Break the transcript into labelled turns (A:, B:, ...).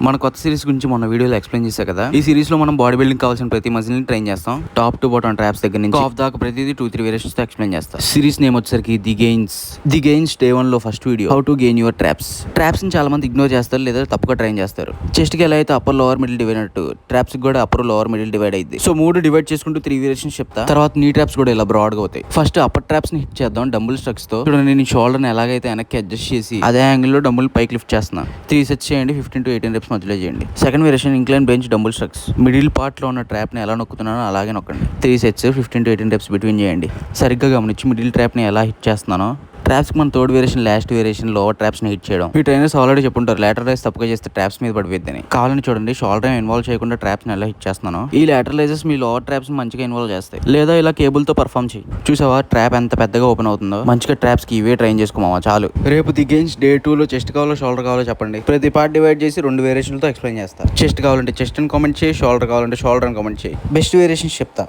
A: మన కొత్త సిరీస్ గురించి మొన్న వీడియోలో ఎక్స్ప్లెయిన్ చేశా కదా. ఈ సిరీస్ లో మనం బాడీ బిల్డింగ్ కావాల్సిన ప్రతి మజిల్ ని ట్రైన్ చేస్తాం. టాప్ టు బాటమ్ ట్రాప్స్ దగ్గర నుంచి ఆఫ్ దాకా ప్రతిదీ 2-3 వేరియేషన్స్ తో ఎక్స్ప్లెయిన్ చేస్తాం. సిరీస్ నేమ్ వచ్చేసరికి ది గెయిన్స్ డే 1 లో first video how to gain your traps ని చాలా మంది ఇగ్నోర్ చేస్తారు లేదా తప్పుగా ట్రైన్ చేస్తారు. చెస్ట్ కి ఎలా అయితే అప్పర్ లోవర్ మిడిల్ డివైడ్ అన్నట్టు ట్రాప్స్ కి కూడా అప్పర్ లోవర్ మిడిల్ డివైడ్ అయింది. సో 3 డివైడ్ చేసుకుంటూ 3 వేరియేషన్స్ చెప్తా. తర్వాత నీ ట్రాప్స్ కూడా ఇలా బ్రాడ్ గా అవుతాయి. ఫస్ట్ అప్పర్ ట్రాప్స్ ని హిట్ చేద్దాం డంబుల్ స్ట్రక్స్ తో. చూడండి నేను షోల్డర్ ని ఎలాగైతే వెనక్కి అడ్జస్ట్ చేసి అదే యాంగిల్ లో డంబుల్ పైకి లిఫ్ట్ చేస్తున్నా. 3 సెట్స్ చేయండి. 15 to 18 reps మధ్యలో చేయండి. Second variation incline bench dumbbell shrugs. Middle part లో ఉన్న ట్రాప్ ని ఎలా నొక్కుతున్నానో అలాగే నొక్కండి. 3 సెట్స్ 15 to 18 reps బిట్వీన్ చేయండి. సరిగ్గా గమనించి మిడిల్ ట్రాప్ ని ఎలా హిట్ చేస్తున్నానో. ట్రాప్స్ కి మన third variation last variation lower traps ని హిట్ చేయడం. ఈ ట్రైనర్స్ ఆల్రెడీ చెప్పుంటారు లాటరల్ రైజ్ తప్పుగా చేస్తే ట్రాప్స్ మీద పడిపోద్దని. కావాలని చూడండి షోల్డర్ ఇన్వాల్వ్ చేయకుండా ట్రాప్స్ ని ఎలా హిట్ చేస్తున్నాను. ఈ లాటరల్ రైజెస్ మీ లోవర్ ట్రాప్స్ మంచిగా ఇన్వాల్వ్ చేస్తాయి. లేదా ఇలా కేబుల్ తో పర్ఫామ్ చేయి. చూసావా ట్రాప్ ఎంత పెద్దగా ఓపెన్ అవుతుందో. మంచిగా ట్రాప్స్ కి ఇవే ట్రైన్ చేసుకోమా చాలు. రేపు ది గెయిన్స్ డే 2 లో చెస్ట్ కావాలో షోల్డర్ కావాలో చెప్పండి. ప్రతి పార్ట్ డివైడ్ చేసి 2 వేరియేషన్లతో ఎక్స్ప్లెయిన్ చేస్తా. చెస్ట్ కావాలంటే చెస్ట్ అని కామెంట్ చేయి, షోల్డర్ కావాలంటే షోల్డర్ అని కామెంట్ చేయి. బెస్ట్ వేరియేషన్స్ చెప్తా.